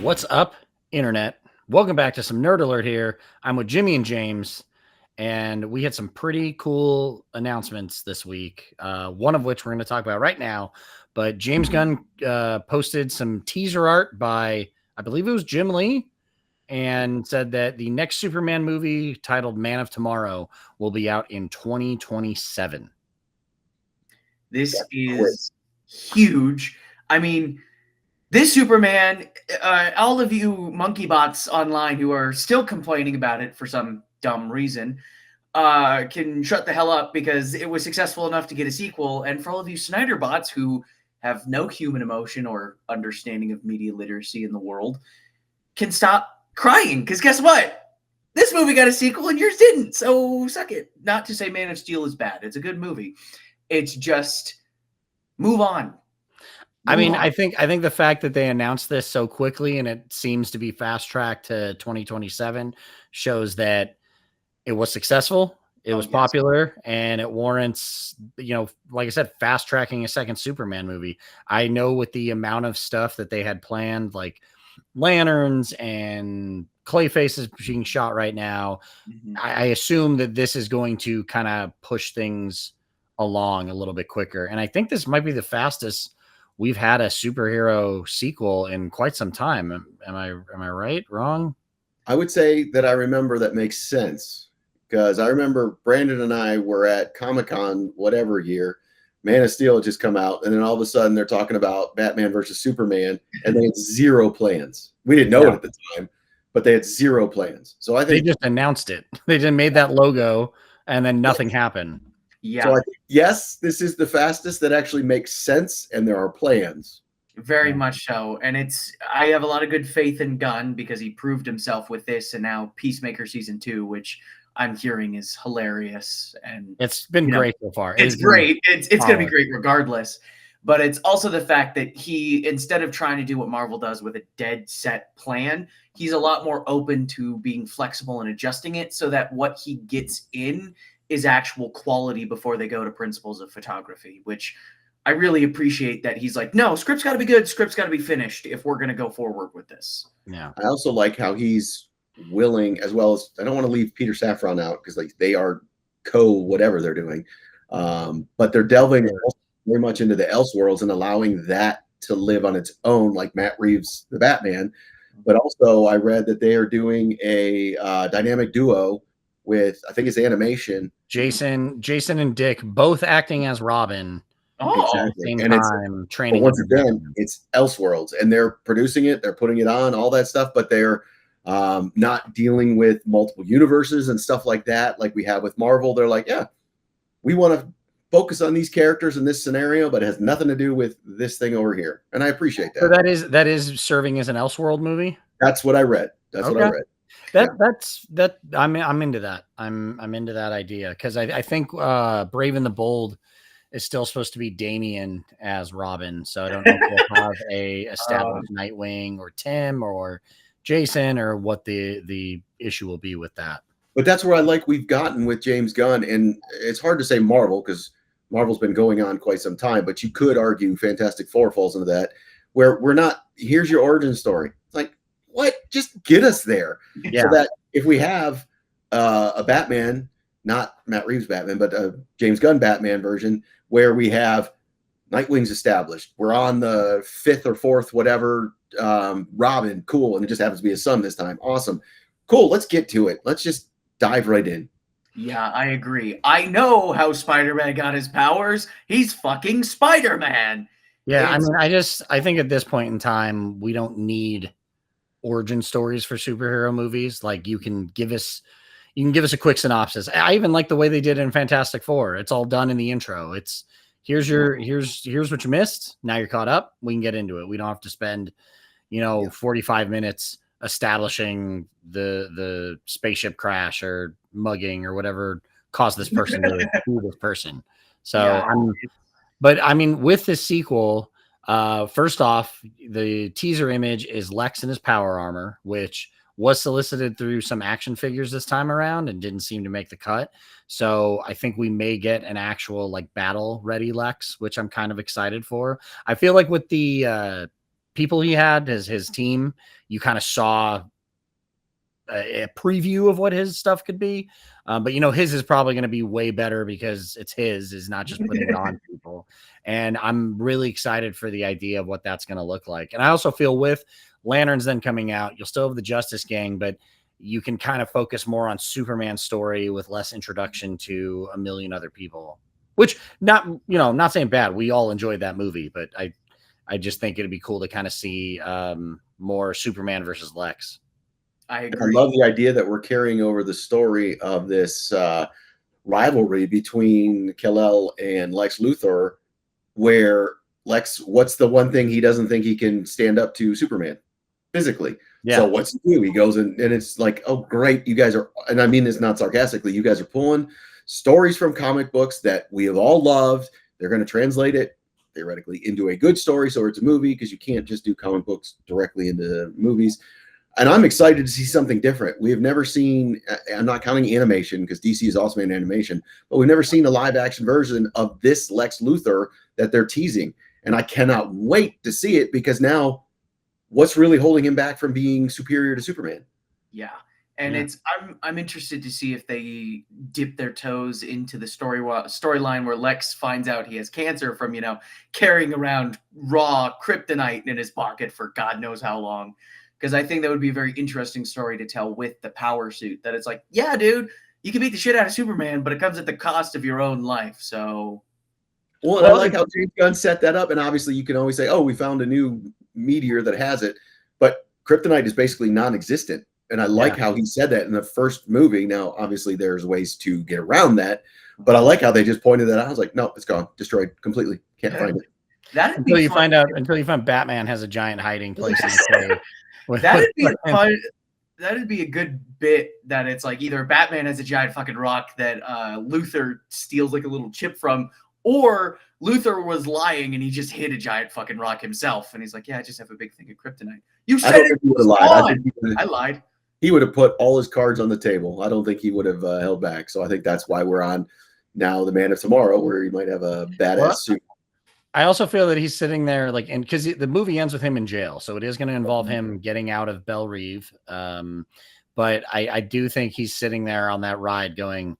What's up, Internet? Welcome back to some Nerd Alert here. I'm with Jimmy and James, and we had some pretty cool announcements this week, one of which we're going to talk about right now. But James Gunn posted some teaser art by, I believe it was Jim Lee, and said that the next Superman movie titled Man of Tomorrow will be out in 2027. This is huge. I mean, this Superman, all of you monkey bots online who are still complaining about it for some dumb reason, can shut the hell up because it was successful enough to get a sequel. And for all of you Snyder bots who have no human emotion or understanding of media literacy in the world, can stop crying. Because guess what? This movie got a sequel and yours didn't. So suck it. Not to say Man of Steel is bad. It's a good movie. It's just move on. I think the fact that they announced this so quickly and it seems to be fast tracked to 2027 shows that it was successful, it was popular, and it warrants, like I said, fast tracking a second Superman movie. I know with the amount of stuff that they had planned, like lanterns and clay faces being shot right now, I assume that this is going to kind of push things along a little bit quicker. And I think this might be the fastest we've had a superhero sequel in quite some time. Am I right? Wrong? I would say that I remember that makes sense because I remember Brandon and I were at Comic-Con whatever year. Man of Steel had just come out, and then all of a sudden they're talking about Batman versus Superman, and they had zero plans. We didn't know it at the time, but they had zero plans. So I think they just announced it. They just made that logo, and then nothing happened. Yeah. So I think, yes, this is the fastest that actually makes sense, and there are plans. Very much so. And I have a lot of good faith in Gunn because he proved himself with this, and now Peacemaker season 2, which I'm hearing is hilarious. And it's been great so far. It's great. It's going to be great regardless. But it's also the fact that he, instead of trying to do what Marvel does with a dead set plan, he's a lot more open to being flexible and adjusting it so that what he gets in is actual quality before they go to principles of photography, which I really appreciate that he's like, no, script's got to be good. Script's got to be finished if we're going to go forward with this. Yeah. I also like how he's willing, as well as, I don't want to leave Peter Safran out because they are whatever they're doing. But they're delving very much into the Elseworlds and allowing that to live on its own, like Matt Reeves, the Batman. But also I read that they are doing a dynamic duo with, I think it's animation. Jason and Dick both acting as Robin. Oh, exactly. And it's training. Once again, it's Elseworlds, and they're producing it, they're putting it on, all that stuff, but they're not dealing with multiple universes and stuff like that, like we have with Marvel. They're like, yeah, we want to focus on these characters in this scenario, but it has nothing to do with this thing over here, and I appreciate that. So that is serving as an Elseworld movie. That's what I read. What I read. That I'm into that. I'm into that idea because I think Brave and the Bold is still supposed to be Damian as Robin, so I don't know if they'll have a established Nightwing or Tim or Jason or what the issue will be with that. But that's where I like we've gotten with James Gunn, and it's hard to say Marvel because Marvel's been going on quite some time, but you could argue Fantastic Four falls into that, where we're not, here's your origin story. It's like, what? Just get us there. Yeah. So that if we have a Batman, not Matt Reeves Batman, but a James Gunn Batman version, where we have Nightwing's established. We're on the 5th or 4th, whatever, Robin, cool, and it just happens to be his son this time. Awesome. Cool, let's get to it. Let's just dive right in. Yeah, I agree. I know how Spider-Man got his powers. He's fucking Spider-Man. Yeah, I think at this point in time, we don't need origin stories for superhero movies. Like you can give us a quick synopsis. I even like the way they did it in Fantastic Four. It's all done in the intro. It's here's what you missed. Now you're caught up. We can get into it. We don't have to spend, 45 minutes establishing the spaceship crash or mugging or whatever caused this person to be this person. So with this sequel, first off, the teaser image is Lex in his power armor, which was solicited through some action figures this time around and didn't seem to make the cut. So I think we may get an actual battle ready Lex, which I'm kind of excited for. I feel like with the people he had, his team, you kind of saw a preview of what his stuff could be. But his is probably going to be way better because it's is not just putting it on people. And I'm really excited for the idea of what that's going to look like. And I also feel with Lanterns then coming out, you'll still have the Justice Gang, but you can kind of focus more on Superman's story with less introduction to a million other people, which not saying bad. We all enjoyed that movie, but I just think it'd be cool to kind of see more Superman versus Lex. I agree. I love the idea that we're carrying over the story of this rivalry between Kal-El and Lex Luthor, where Lex, what's the one thing he doesn't think he can stand up to Superman physically? Yeah. So what's he do? He goes and it's like, oh, great. You guys are, and I mean this not sarcastically, you guys are pulling stories from comic books that we have all loved. They're going to translate it theoretically into a good story. So it's a movie because you can't just do comic books directly into movies. And I'm excited to see something different. We have never seen, I'm not counting animation because DC is also made animation, but we've never seen a live action version of this Lex Luthor that they're teasing. And I cannot wait to see it because now what's really holding him back from being superior to Superman? Yeah. And I'm interested to see if they dip their toes into the storyline where Lex finds out he has cancer from, carrying around raw kryptonite in his pocket for God knows how long. Because I think that would be a very interesting story to tell with the power suit. That it's like, yeah, dude, you can beat the shit out of Superman, but it comes at the cost of your own life. So, well, I like how James Gunn set that up. And obviously, you can always say, "Oh, we found a new meteor that has it," but kryptonite is basically non-existent. And I like how he said that in the first movie. Now, obviously, there's ways to get around that, but I like how they just pointed that out. I was like, "No, it's gone, destroyed completely. Can't find it." Until you find Batman has a giant hiding place in the cave. That'd be a good bit that it's like either Batman has a giant fucking rock that Luthor steals like a little chip from, or Luthor was lying and he just hid a giant fucking rock himself and he's like, yeah, I just have a big thing of kryptonite. You said it. He would have lied. I lied. He would have put all his cards on the table. I don't think he would have held back. So I think that's why we're on now the Man of Tomorrow, where he might have a badass suit. I also feel that he's sitting there because the movie ends with him in jail. So it is going to involve him getting out of Belle Reve. But I do think he's sitting there on that ride going,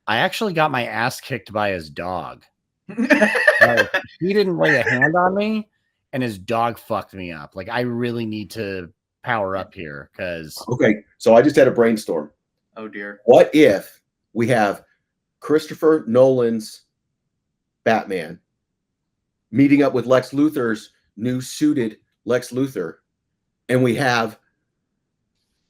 I actually got my ass kicked by his dog. He didn't lay a hand on me and his dog fucked me up. Like I really need to power up here because. Okay. So I just had a brainstorm. Oh dear. What if we have Christopher Nolan's Batman meeting up with Lex Luthor's new suited Lex Luthor, and we have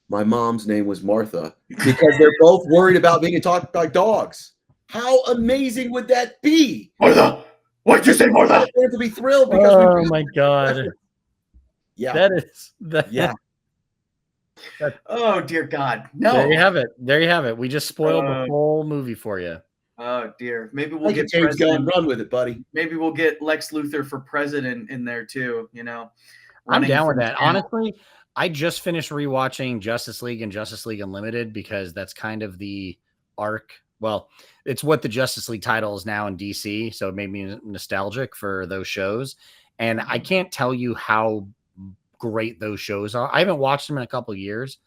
my mom's name was Martha because they're both worried about being attacked by dogs. How amazing would that be? Martha, what'd you say, Martha? They have to be thrilled because oh my god, yeah, that is yeah. Oh dear God, no. There you have it. We just spoiled the whole movie for you. Oh dear. Maybe we'll get James Gunn. Run with it, buddy. Maybe we'll get Lex Luthor for president in there too. I'm down with that. Honestly, I just finished rewatching Justice League and Justice League Unlimited because that's kind of the arc. Well, it's what the Justice League title is now in DC, so it made me nostalgic for those shows. And I can't tell you how great those shows are. I haven't watched them in a couple of years.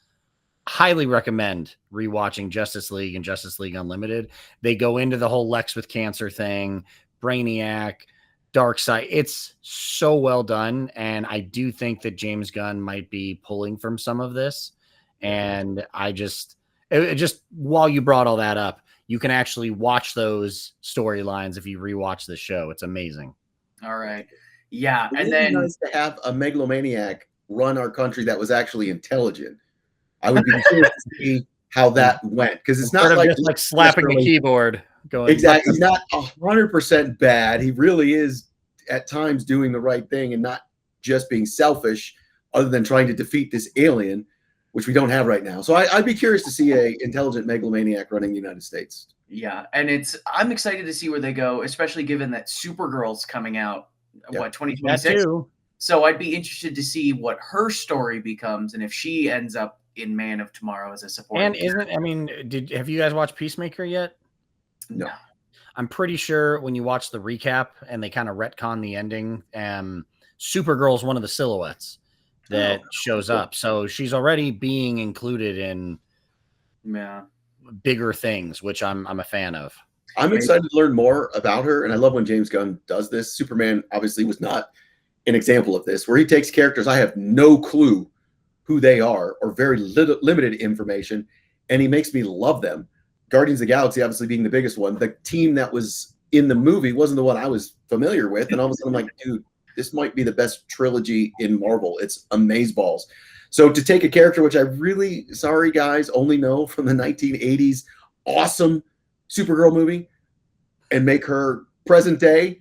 Highly recommend rewatching Justice League and Justice League Unlimited. They go into the whole Lex with cancer thing, Brainiac, Darkseid. It's so well done. And I do think that James Gunn might be pulling from some of this. And it just while you brought all that up, you can actually watch those storylines if you rewatch the show. It's amazing. All right. Yeah. And then nice to have a megalomaniac run our country that was actually intelligent. I would be curious to see how that went because it's not like just like slapping the keyboard. Going exactly. He's not 100% bad. He really is at times doing the right thing and not just being selfish, other than trying to defeat this alien, which we don't have right now. So I'd be curious to see a intelligent megalomaniac running the United States. Yeah, and I'm excited to see where they go, especially given that Supergirl's coming out. What 2026? So I'd be interested to see what her story becomes and if she ends up in Man of Tomorrow as a support. And have you guys watched Peacemaker yet? No. I'm pretty sure when you watch the recap and they kind of retcon the ending, Supergirl's one of the silhouettes that shows up. So she's already being included in bigger things, which I'm a fan of. I'm excited to learn more about her, and I love when James Gunn does this. Superman obviously was not an example of this, where he takes characters I have no clue who they are or very limited information, and he makes me love them. Guardians of the Galaxy obviously being the biggest one. The team that was in the movie wasn't the one I was familiar with, and all of a sudden I'm like, dude, this might be the best trilogy in Marvel. It's amazeballs. So to take a character which I really, sorry guys, only know from the 1980s awesome Supergirl movie and make her present day,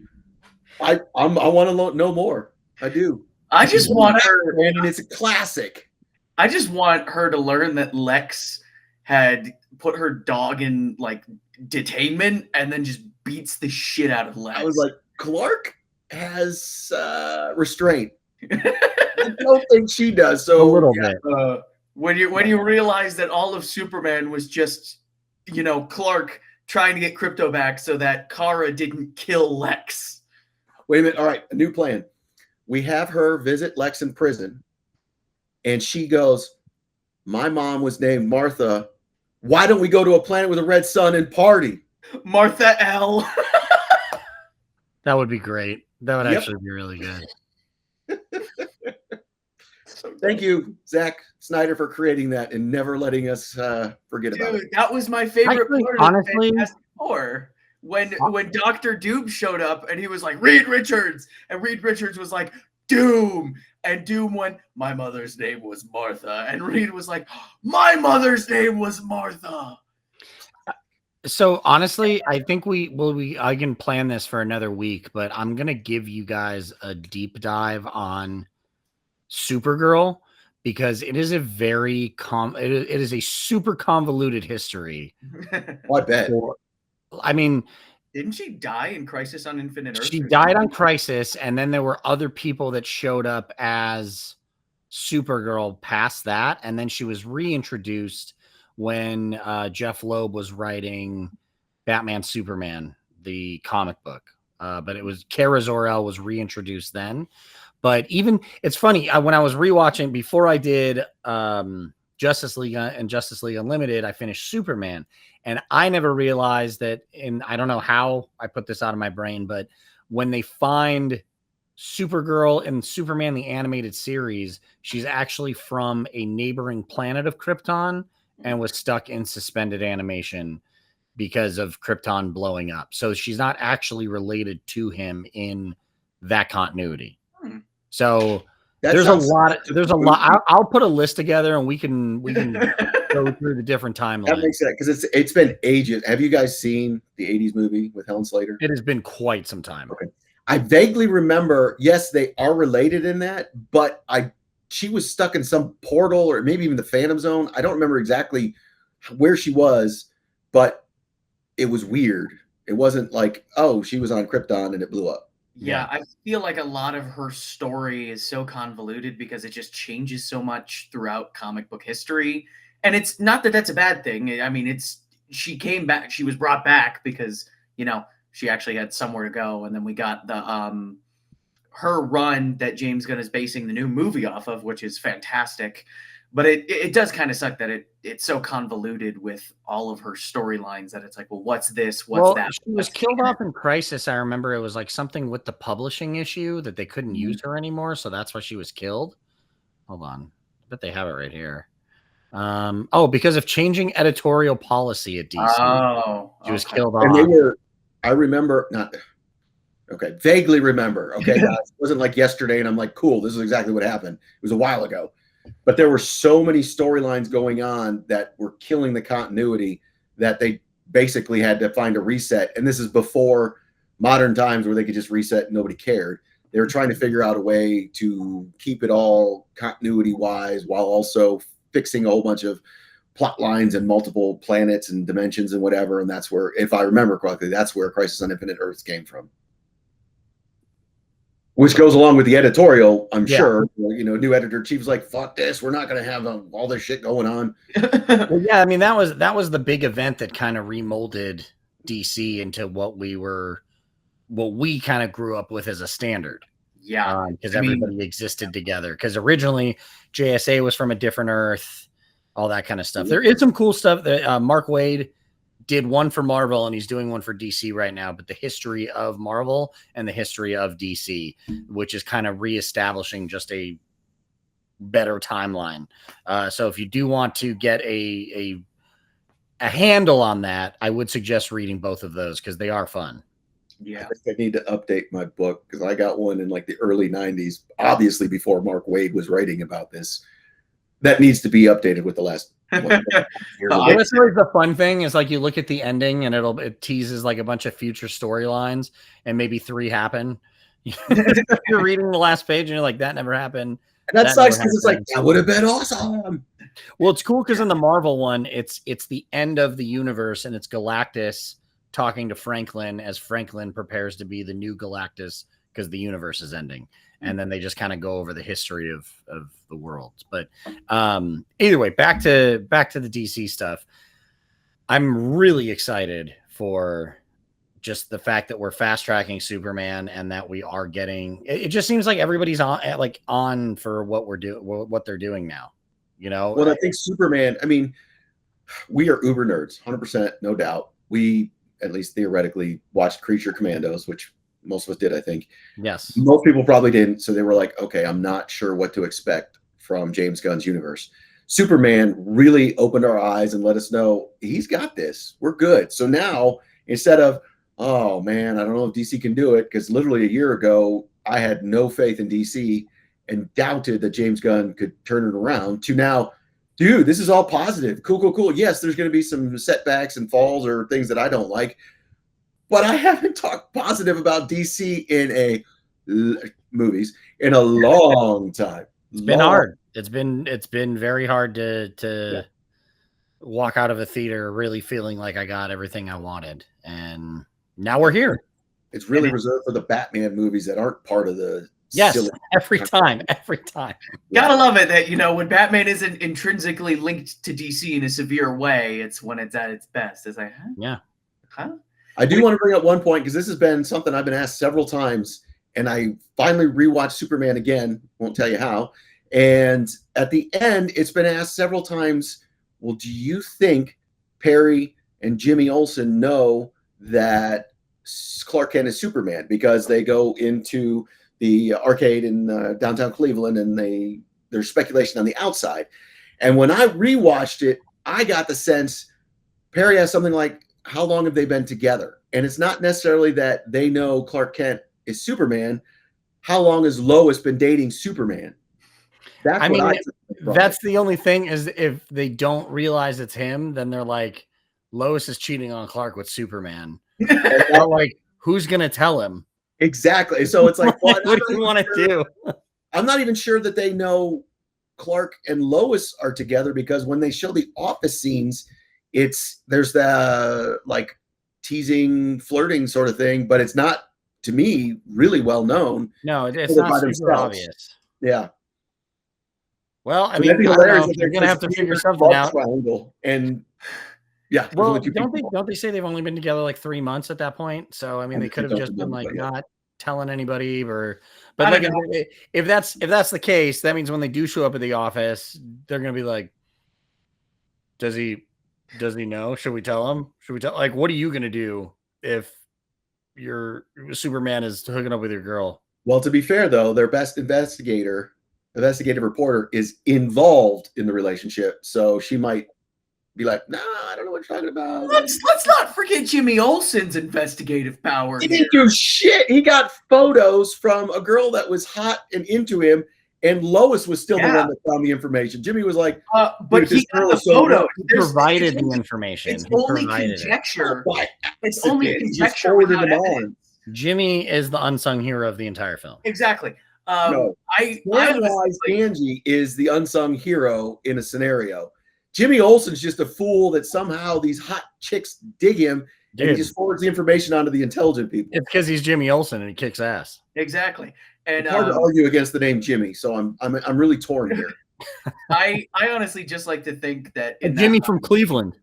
I want to know more. I do. I just want her, and it's a classic. I just want her to learn that Lex had put her dog in like detainment and then just beats the shit out of Lex. I was like, Clark has restraint. I don't think she does. So a little bit. When you realize that all of Superman was just, Clark trying to get Crypto back so that Kara didn't kill Lex. Wait a minute. All right, a new plan. We have her visit Lex in prison, and she goes, my mom was named Martha. Why don't we go to a planet with a red sun and party? Martha L. That would be great. That would actually be really good. Thank you, Zack Snyder, for creating that and never letting us forget about it. That was my favorite part honestly, of Fantastic Four. When Dr. Doom showed up and he was like, Reed Richards, and Reed Richards was like, Doom, and Doom went, my mother's name was Martha, and Reed was like, my mother's name was Martha. So honestly, I think I can plan this for another week, but I'm gonna give you guys a deep dive on Supergirl because it is a very it is a super convoluted history. I bet. I mean, didn't she die in Crisis on Infinite Earths? She died on Crisis, and then there were other people that showed up as Supergirl past that, and then she was reintroduced when Jeff Loeb was writing Batman Superman, the comic book. But it was Kara Zor-El was reintroduced then. But even it's funny when I was rewatching before I did Justice League and Justice League Unlimited, I finished Superman, and I never realized that. And I don't know how I put this out of my brain, but when they find Supergirl in Superman the animated series, she's actually from a neighboring planet of Krypton and was stuck in suspended animation because of Krypton blowing up. So she's not actually related to him in that continuity. So there's a lot. I'll put a list together and we can go through the different timelines. That makes sense because it's been ages. Have you guys seen the 80s movie with Helen Slater? It has been quite some time. Okay. I vaguely remember, yes, they are related in that, but she was stuck in some portal or maybe even the Phantom Zone. I don't remember exactly where she was, but it was weird. It wasn't like, oh, she was on Krypton and it blew up. Yeah, I feel like a lot of her story is so convoluted because it just changes so much throughout comic book history. And it's not that that's a bad thing. I mean, she came back, she was brought back because, she actually had somewhere to go. And then we got the her run that James Gunn is basing the new movie off of, which is fantastic. But it does kind of suck that it's so convoluted with all of her storylines that it's like, well, what's this? What's that? She was killed off in Crisis. I remember it was like something with the publishing issue that they couldn't use her anymore. So that's why she was killed. Hold on. I bet they have it right here. Because of changing editorial policy at DC. She was killed off. And I remember vaguely remember. Okay, guys, it wasn't like yesterday, and I'm like, cool, this is exactly what happened. It was a while ago. But there were so many storylines going on that were killing the continuity that they basically had to find a reset. And this is before modern times where they could just reset and nobody cared. They were trying to figure out a way to keep it all continuity-wise while also fixing a whole bunch of plot lines and multiple planets and dimensions and whatever. And that's where, if I remember correctly, that's where Crisis on Infinite Earths came from. Which goes along with the editorial, I'm sure. New editor-in-chief was like, fuck this, we're not going to have all this shit going on. Well, yeah, I mean, that was the big event that kind of remolded DC into what we kind of grew up with as a standard. Yeah, because I mean, everybody existed together. Because originally JSA was from a different Earth, all that kind of stuff. There is some cool stuff that Mark Waid did one for Marvel, and he's doing one for DC right now. But the history of Marvel and the history of DC, which is kind of reestablishing just a better timeline. So if you do want to get a handle on that, I would suggest reading both of those because they are fun. yeah. I think I need to update my book because I got one in like the early 90s, obviously before Mark Waid was writing about this. That needs to be updated with the last years. Well, that's always the fun thing is like you look at the ending and it teases like a bunch of future storylines and maybe 3 happen. You're reading the last page and you're like, that never happened. And that sucks because it's like, that would have been awesome. Well, it's cool because in the Marvel one, it's the end of the universe and it's Galactus talking to Franklin as Franklin prepares to be the new Galactus because the universe is ending. And then they just kind of go over the history of the worlds. But either way, back to the DC stuff. I'm really excited for just the fact that we're fast tracking Superman and that we are getting. It just seems like everybody's on for what we're doing, what they're doing now. You know. Well, I think Superman. I mean, we are uber nerds, 100%, no doubt. We at least theoretically watched Creature Commandos, which most of us did, I think. Yes. Most people probably didn't. So they were like, okay, I'm not sure what to expect from James Gunn's universe. Superman really opened our eyes and let us know he's got this. We're good. So now instead of, oh man, I don't know if DC can do it, because literally a year ago, I had no faith in DC and doubted that James Gunn could turn it around, to now, dude, this is all positive. Cool. Yes, there's going to be some setbacks and falls or things that I don't like. But I haven't talked positive about DC in movies in a long time. It's been hard. It's been very hard to walk out of a theater really feeling like I got everything I wanted. And now we're here. It's really reserved for the Batman movies that aren't part of the every time. Gotta love it that, you know, when Batman isn't intrinsically linked to DC in a severe way, it's when it's at its best. It's like, huh? I do want to bring up one point because this has been something I've been asked several times, and I finally rewatched Superman again. Won't tell you how. And at the end, it's been asked several times, well, do you think Perry and Jimmy Olsen know that Clark Kent is Superman? Because they go into the arcade in downtown Cleveland and there's speculation on the outside. And when I rewatched it, I got the sense Perry has something like, how long have they been together? And it's not necessarily that they know Clark Kent is Superman. How long has Lois been dating Superman? That's the only thing is if they don't realize it's him, then they're like, Lois is cheating on Clark with Superman. Or like, who's going to tell him? Exactly. So it's like, what do you want to do? I'm not even sure that they know Clark and Lois are together, because when they show the office scenes, there's the like teasing, flirting sort of thing, but it's not, to me, really well known. No, it's not super obvious. Yeah. Well, I mean, you're gonna have to figure something out. Triangle. And yeah. Well, don't they say they've only been together like 3 months at that point? So I mean, they could have just been like not telling anybody, but like if that's the case, that means when they do show up at the office, they're gonna be like, does he know? Should we tell him? Like, what are you gonna do if your Superman is hooking up with your girl? Well, to be fair though, their best investigative reporter is involved in the relationship, so she might be like, nah, I don't know what you're talking about. Let's not forget Jimmy Olsen's investigative power. He didn't do shit. He got photos from a girl that was hot and into him, and Lois was still the one that found the information. Jimmy was like, but he got the photo. He provided the information. It's only conjecture. It's only conjecture. Jimmy is the unsung hero of the entire film. Exactly. No. Angie is the unsung hero in a scenario. Jimmy Olsen's just a fool that somehow these hot chicks dig him, and he just forwards the information onto the intelligent people. It's because he's Jimmy Olsen and he kicks ass. Exactly. And it's hard to argue against the name Jimmy, so I'm really torn here. I honestly just like to think that Jimmy from Cleveland.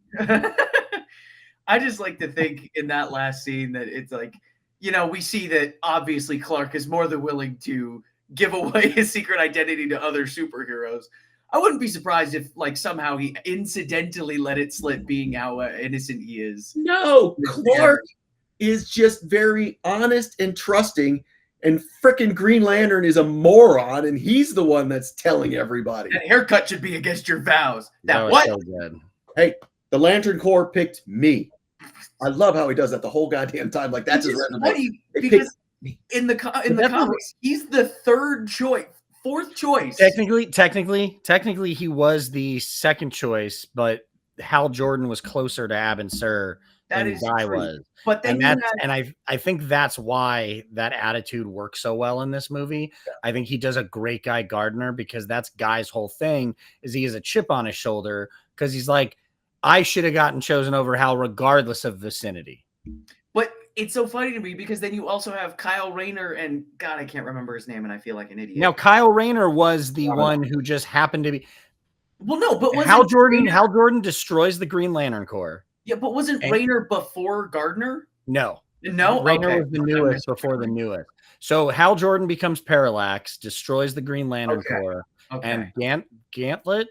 I just like to think in that last scene that it's like you know, we see that obviously Clark is more than willing to give away his secret identity to other superheroes. I wouldn't be surprised if, like, somehow he incidentally let it slip, being how innocent he is. No, Clark is just very honest and trusting, and frickin' Green Lantern is a moron, and he's the one that's telling everybody. That haircut should be against your vows. That That was what? so good. Hey, the Lantern Corps picked me. I love how he does that the whole goddamn time. Like, that's his It's resume. funny They because picked in the comics, he's the third choice, fourth choice. Technically, he was the second choice, but Hal Jordan was closer to Abin Sur That than is Guy true. was. But then I think that's why that attitude works so well in this movie. Yeah. I think he does a great Guy Gardner, because that's Guy's whole thing, is he has a chip on his shoulder, because he's like, I should have gotten chosen over Hal regardless of vicinity. But it's so funny to me because then you also have Kyle Rayner and God, I can't remember his name, and I feel like an idiot. Now, Kyle Rayner was the one who just happened to be. Well, no, but Hal Jordan destroys the Green Lantern Corps. Yeah, but wasn't Rayner before Gardner? No. No, Rayner was the newest before the newest. So Hal Jordan becomes Parallax, destroys the Green Lantern Corps, and Gantlet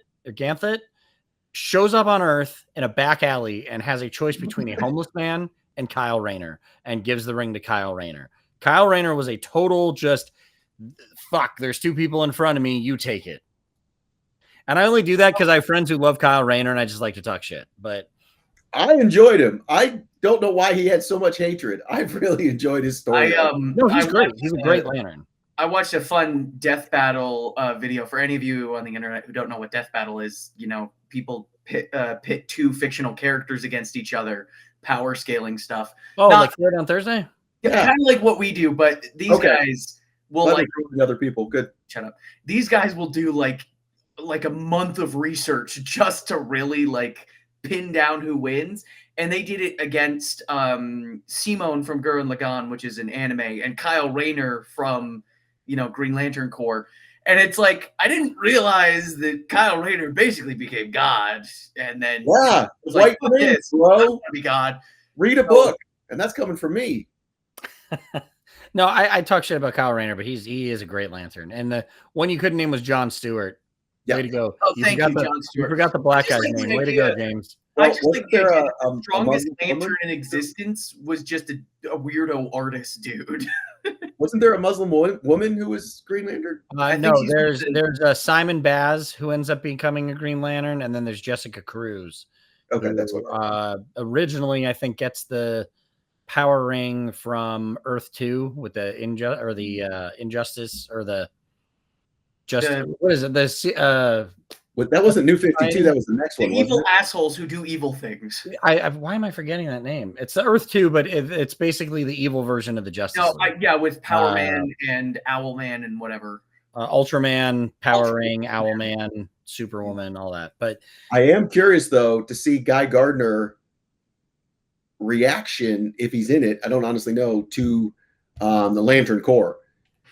shows up on Earth in a back alley and has a choice between a homeless man and Kyle Rayner, and gives the ring to Kyle Rayner. Kyle Rayner was a total just, fuck, there's two people in front of me, you take it. And I only do that because I have friends who love Kyle Rayner, and I just like to talk shit. But I enjoyed him. I don't know why he had so much hatred. I really enjoyed his story. No, he's great. He's a great Lantern. I watched a fun death battle video. For any of you on the internet who don't know what death battle is, you know, people pit two fictional characters against each other, power scaling stuff. Oh, like Third on Thursday? Yeah, kind of like what we do, but these guys will like other people. Good. Shut up. These guys will do like a month of research just to really like pin down who wins. And they did it against Simone from Gurren Lagann, which is an anime, and Kyle Rayner from, you know, Green Lantern Corps. And it's like, I didn't realize that Kyle Rayner basically became God. And then was like, bro. Be God. Read a book. And that's coming from me. No, I talk shit about Kyle Rayner, but he is a great Lantern. And the one you couldn't name was John Stewart. Yeah. Way to go. Oh, thank you, John Stewart. You forgot the black guy's name. Way to go, James. I just think the strongest Lantern in existence was just a weirdo artist dude. Wasn't there a Muslim woman who was Green Lantern? No, there's Simon Baz, who ends up becoming a Green Lantern, and then there's Jessica Cruz. Okay, who, that's what. Originally, I think gets the power ring from Earth 2 with the Injustice, or the what is it? That wasn't New 52. That was the next one. Evil assholes who do evil things. Why am I forgetting that name? It's the Earth 2, but it's basically the evil version of the Justice League. With Power Man and Owlman and whatever. Ultraman, Power Ring, Owlman, Superwoman, all that. But I am curious though to see Guy Gardner reaction, if he's in it. I don't honestly know, to the Lantern Corps,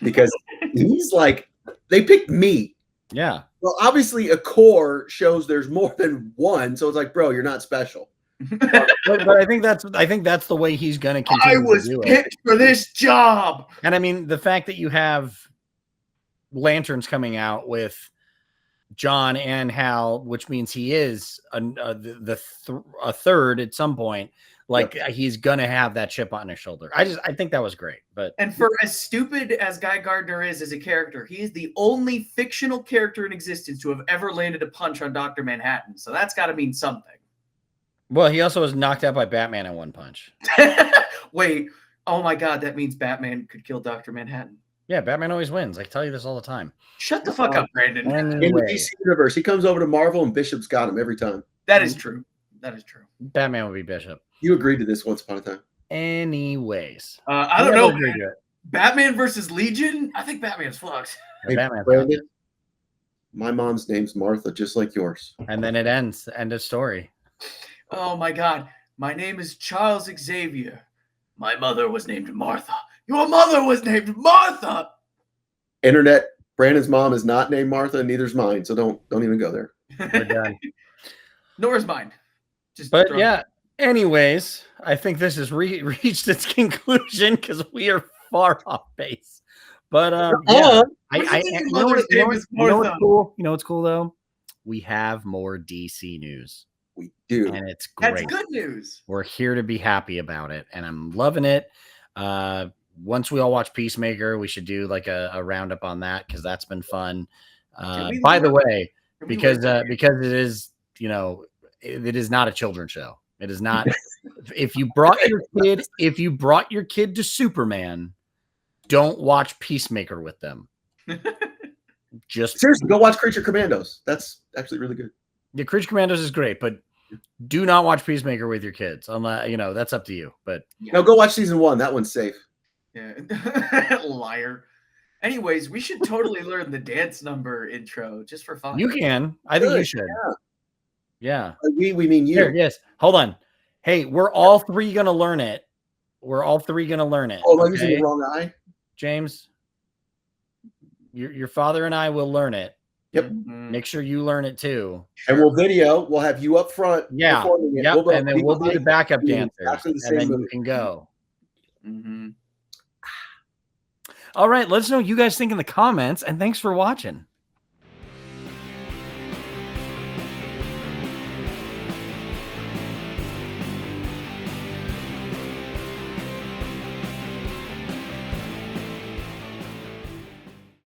because he's like, they picked me. Yeah. Well, obviously, a core shows there's more than one, so it's like, bro, you're not special. but I think that's the way he's going to continue. I was picked for this job, and I mean the fact that you have Lanterns coming out with John and Hal, which means he is a third at some point. Like, he's gonna have that chip on his shoulder. I think that was great. And for as stupid as Guy Gardner is as a character, he is the only fictional character in existence to have ever landed a punch on Dr. Manhattan. So that's got to mean something. Well, he also was knocked out by Batman in one punch. Wait, oh my God, that means Batman could kill Dr. Manhattan. Yeah, Batman always wins. I tell you this all the time. Shut the fuck up, Brandon. In the DC universe, he comes over to Marvel and Bishop's got him every time. That is true. That is true. Batman would be Bishop. You agreed to this once upon a time. Anyways. I don't know. Batman versus Legion? I think Batman's fucked. Hey, Brandon, my mom's name's Martha, just like yours. And then it ends. End of story. Oh my God. My name is Charles Xavier. My mother was named Martha. Your mother was named Martha. Internet, Brandon's mom is not named Martha, and neither's mine. So don't even go there. We're done. Nor is mine. But yeah, Anyways, I think this has reached its conclusion because we are far off base. But yeah, you know what's cool? You know what's cool though? We have more DC news. We do, and it's great. That's good news. We're here to be happy about it, and I'm loving it. Once we all watch Peacemaker, we should do like a roundup on that because that's been fun. By the way, because it is, you know, it is not a children's show. It is not. If you brought your kid to Superman, don't watch Peacemaker with them. Just seriously, go watch Creature Commandos. That's actually really good. The Creature Commandos is great, but do not watch Peacemaker with your kids. Unless, you know, that's up to you. But no, go watch season 1. That one's safe. Yeah. Liar. Anyways, we should totally learn the dance number intro just for fun. You can. I think you should. Yeah. We mean you. Here, yes. Hold on. Hey, we're all three gonna learn it. We're all three gonna learn it. Oh, am I using the wrong eye? James, your father and I will learn it. Yep. Make sure you learn it too. And we'll video. We'll have you up front. Yeah. Yep. And then we'll be the backup dancers. And then you can go. Mm-hmm. All right. Let us know what you guys think in the comments. And thanks for watching.